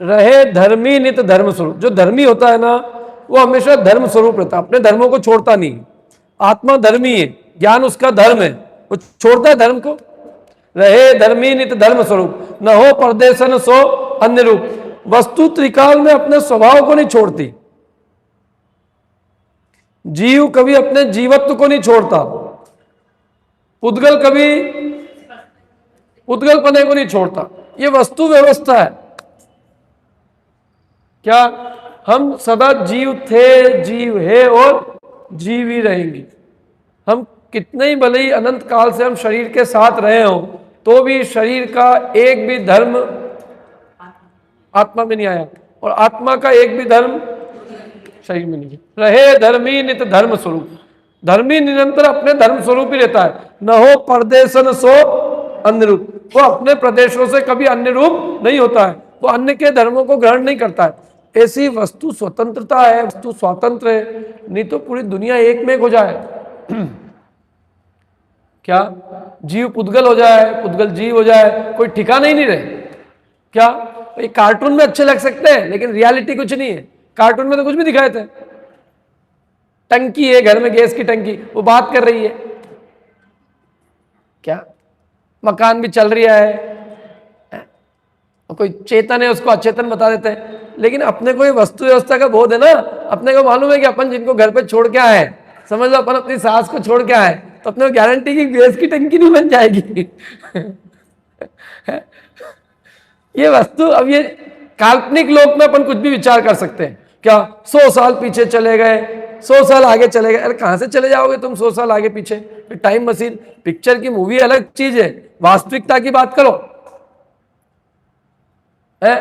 रहे धर्मी नित्य धर्म स्वरूप। जो धर्मी होता है ना, वो हमेशा धर्म स्वरूप रहता है, अपने धर्मों को छोड़ता नहीं। आत्मा धर्मी है, ज्ञान उसका धर्म है, वो छोड़ता है धर्म को। रहे धर्मी नित्य धर्म स्वरूप, न हो परदेशन सो अन्य रूप। वस्तु त्रिकाल में अपने स्वभाव को नहीं छोड़ती, जीव कभी अपने जीवत्व को नहीं छोड़ता, पुद्गल कभी पुद्गल पने को नहीं छोड़ता। ये वस्तु व्यवस्था है। क्या? हम सदा जीव थे, जीव है और जीव ही रहेंगे। हम कितने ही भले ही अनंत काल से हम शरीर के साथ रहे हो, तो भी शरीर का एक भी धर्म आत्मा में नहीं आया, और आत्मा का एक भी धर्म शरीर में नहीं है। रहे धर्मी नित्य धर्म स्वरूप, धर्मी निरंतर अपने धर्म स्वरूप ही रहता है। न हो परदेशन सो अन्य रूप, वो अपने प्रदेशों से कभी अन्य रूप नहीं होता है, वो अन्य के धर्मों को ग्रहण नहीं करता है। ऐसी वस्तु स्वतंत्रता है, वस्तु स्वतंत्र है, नहीं तो पूरी दुनिया एक में हो जाए। क्या? जीव पुद्गल हो जाए, पुद्गल जीव हो जाए, कोई ठिकाना ही नहीं रहे। क्या ये कार्टून में अच्छे लग सकते हैं, लेकिन रियलिटी कुछ नहीं है। कार्टून में तो कुछ भी दिखाए थे, टंकी है घर में, गैस की टंकी, वो बात कर रही है क्या, मकान भी चल रहा है, कोई चेतन है उसको अचेतन बता देते हैं। लेकिन अपने को ये वस्तु व्यवस्था का बोध है ना, अपने को मालूम है कि अपन जिनको घर पे छोड़ के आए, समझ लो अपन अपनी सास को छोड़ के आए, तो अपने को गारंटी की गैस की टंकी नहीं बन जाएगी। ये वस्तु, अब ये काल्पनिक लोक में अपन कुछ भी विचार कर सकते हैं क्या, 100 साल पीछे चले गए, 100 साल आगे चले गए, अरे कहां से चले जाओगे तुम 100 साल आगे पीछे, टाइम मशीन, पिक्चर की मूवी अलग चीज है, वास्तविकता की बात करो है।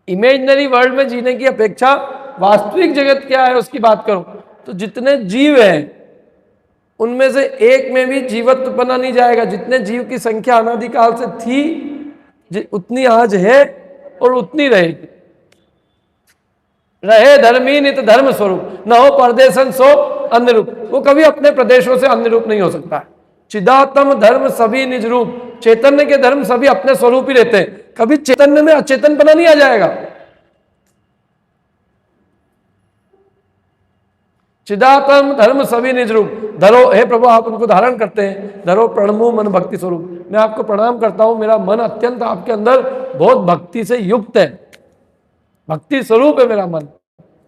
इमेजिनरी वर्ल्ड में जीने की अपेक्षा वास्तविक जगत क्या है उसकी बात करो। तो जितने जीव हैं उनमें से एक में भी जीवत्व बना नहीं जाएगा। जितने जीव की संख्या अनादिकाल से थी उतनी आज है और उतनी रहेगी। रहे धर्मी नित धर्म स्वरूप, न हो परदेशन सो अन्य रूप। वो कभी अपने प्रदेशों से अन्य रूप नहीं हो सकता है। चिदात्म धर्म सभी निज रूप, चैतन्य के धर्म सभी अपने स्वरूप ही रहते हैं, कभी चैतन्य में अचेतनपना नहीं आ जाएगा। चिदात्म धर्म सभी निज रूप, धरो हे प्रभु आप उनको धारण करते हैं, धरो प्रणमो मन भक्ति स्वरूप। मैं आपको प्रणाम करता हूं, मेरा मन अत्यंत आपके अंदर बहुत भक्ति से युक्त है, भक्ति स्वरूप है मेरा मन।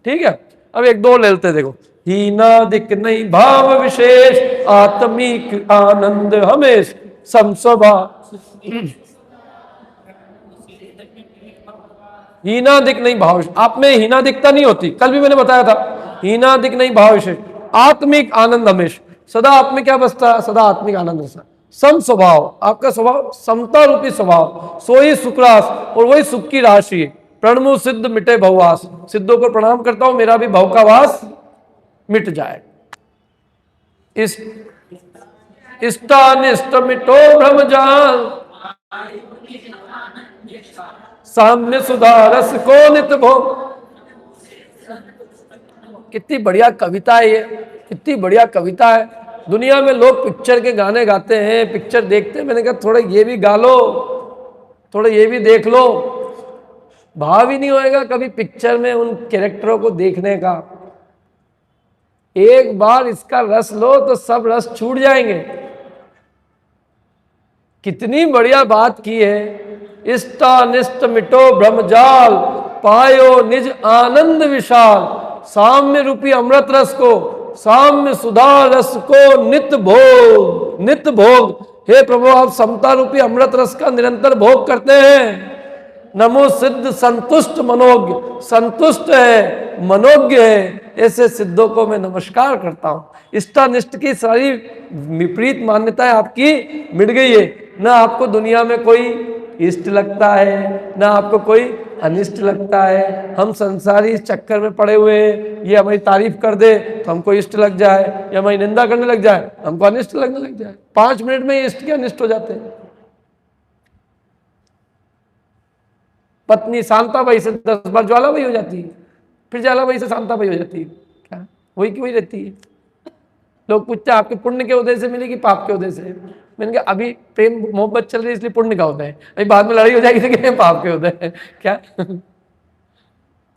ठीक है, अब एक दो ले लेते, देखो। हीनादिक नहीं भाव विशेष, आत्मिक आनंद हमेश समस्वभा। हीनादिक नहीं भाव, आप में हीनादिकता नहीं होती, कल भी मैंने बताया था। हीनादिक नहीं भाव विशेष, आत्मिक आनंद हमेश, सदा आप में क्या बसता है, सदा आत्मिक आनंद बसता। सम स्वभाव, आपका स्वभाव समता रूपी स्वभाव, सोई सुखरास, और वही सुख की राशि। प्रणमु सिद्ध मिटे भववास, सिद्धों को प्रणाम करता हूं, मेरा भी भव का वास मिट जाए। इष्टानिष्ट मिटो भ्रमजाल, साम्य सुधारस को नित भोग। कितनी बढ़िया कविता है ये, कितनी बढ़िया कविता है। दुनिया में लोग पिक्चर के गाने गाते हैं, पिक्चर देखते हैं, मैंने कहा थोड़ा ये भी गा लो, थोड़ा ये भी देख लो। भाव ही नहीं होएगा कभी पिक्चर में उन कैरेक्टरों को देखने का। एक बार इसका रस लो तो सब रस छूट जाएंगे। कितनी बढ़िया बात की है। इष्टानिष्ट मिटो भ्रमजाल, पायो निज आनंद विशाल, साम्य रूपी अमृत रस को, साम्य सुधा रस को नित भोग, नित भोग। हे प्रभु आप समता रूपी अमृत रस का निरंतर भोग करते हैं। नमो सिद्ध संतुष्ट मनोज्ञ, संतुष्ट है मनोज्ञ है, ऐसे सिद्धों को मैं नमस्कार करता हूं। इष्टानिष्ट की सारी विपरीत मान्यताएं आपकी मिट गई है। न आपको दुनिया में कोई इष्ट लगता है, न आपको कोई अनिष्ट लगता है। हम संसारी इस चक्कर में पड़े हुए हैं, ये हमारी तारीफ कर दे तो हमको इष्ट लग जाए, या हमारी निंदा करने लग जाए हमको अनिष्ट लगने लग जाए। 5 मिनट में ये इष्ट के अनिष्ट हो जाते हैं। पत्नी शांताबाई से 10 बार ज्वालाबाई हो जाती है, फिर ज्वालाबाई से शांताबाई हो जाती है। क्या वही की वही रहती है। लोग पूछते हैं आपके पुण्य के उदय से मिली कि पाप के उदय से। मैंने कहा अभी प्रेम मोहब्बत चल रही है इसलिए पुण्य का उदय है, अभी बाद में लड़ाई हो जाएगी तो क्या पाप के उदय है क्या।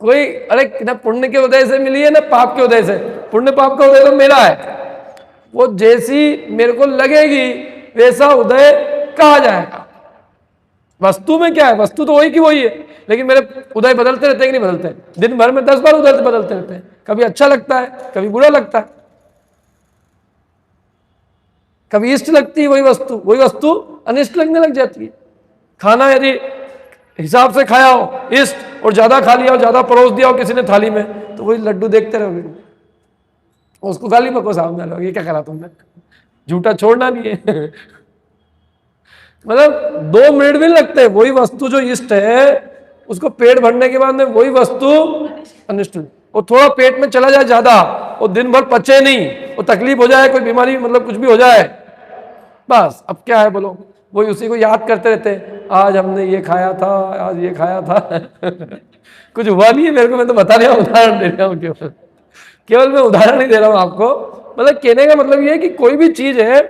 कोई अरे ना पुण्य के उदय से मिली है ना पाप के उदय से। पुण्य पाप का उदय तो मेरा है, वो जैसी मेरे को लगेगी वैसा उदय कहा जाएगा। वस्तु में क्या है, वस्तु तो वही की वही है, लेकिन मेरे उदय बदलते रहते हैं कि नहीं बदलते। दिन भर में 10 बार उदय बदलते रहते हैं, कभी अच्छा लगता है कभी बुरा लगता है, कभी इष्ट लगती है वही वस्तु अनिष्ट लगने लग जाती है। खाना यदि हिसाब से खाया हो इष्ट, और ज्यादा खा लिया हो, ज्यादा परोस दिया हो किसी ने थाली में, तो वही लड्डू देखते रहोगे, उसको गाली बको सामने लोगे, ये क्या करा तुमने, झूठा छोड़ना नहीं है। मतलब 2 मिनट भी नहीं लगते, वही वस्तु जो इष्ट है उसको पेट भरने के बाद में वही वस्तु अनिष्ट, और थोड़ा पेट में चला जाए ज्यादा, और दिन भर पचे नहीं, वो तकलीफ हो जाए, कोई बीमारी मतलब कुछ भी हो जाए, बस अब क्या है बोलो, वही उसी को याद करते रहते हैं। आज हमने ये खाया था, आज ये खाया था। कुछ हुआ नहीं है मेरे को, मैं तो बता रहा हूँ, उदाहरण दे रहा हूँ, केवल मैं उदाहरण ही दे रहा हूँ आपको। मतलब कहने का मतलब ये है कि कोई भी चीज है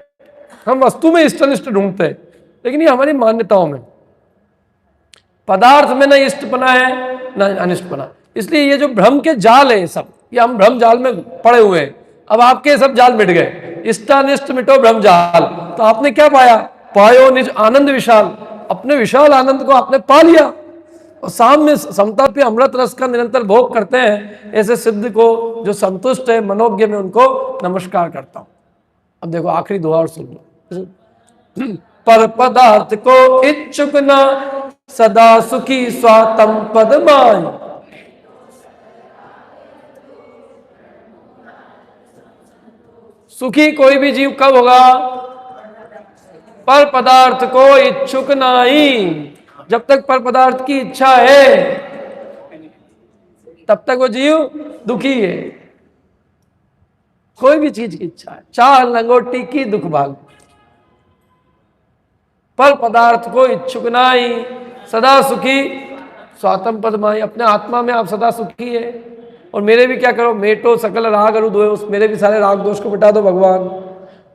हम वस्तु में इष्ट अनिष्ट ढूंढते हैं, लेकिन ये हमारी मान्यताओं में। पदार्थ में न इष्टपना है न अनिष्टपना। इसलिए ये जो भ्रम के जाल है सब, ये हम भ्रम जाल में पड़े हुए हैं। अब आपके सब जाल मिट गए, इष्टानिष्ट मिटो भ्रम जाल। तो आपने क्या पाया? पायो निज आनंद विशाल, अपने विशाल आनंद को आपने पा लिया। और सामने समता पे अमृत रस का निरंतर भोग करते हैं, ऐसे सिद्ध को जो संतुष्ट है मनोज्ञ में, उनको नमस्कार करता हूं। अब देखो आखिरी दुआ और सुन लो। पर पदार्थ को इच्छुक न, सदा सुखी स्वातम पदमाय। सुखी कोई भी जीव कब होगा? पर पदार्थ को इच्छुक नहीं। जब तक पर पदार्थ की इच्छा है तब तक वो जीव दुखी है। कोई भी चीज की इच्छा है, चाह लंगोटी की दुख भाग। पर पदार्थ को इच्छुक नहीं, सदा सुखी स्वातम पदमाई। अपने आत्मा में आप सदा सुखी है। और मेरे भी क्या करो, मेटो सकल राग अरु दोष, मेरे भी सारे राग दोष को मिटा दो भगवान।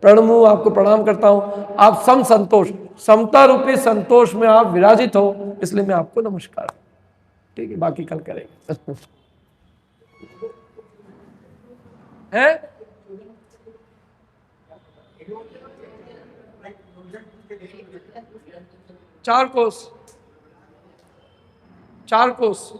प्रणमु, आपको प्रणाम करता हूं। आप सम संतोष, समता रूपी संतोष में आप विराजित हो, इसलिए मैं आपको नमस्कार। ठीक है, बाकी कल करेंगे। है 4 कोस, 4 कोस।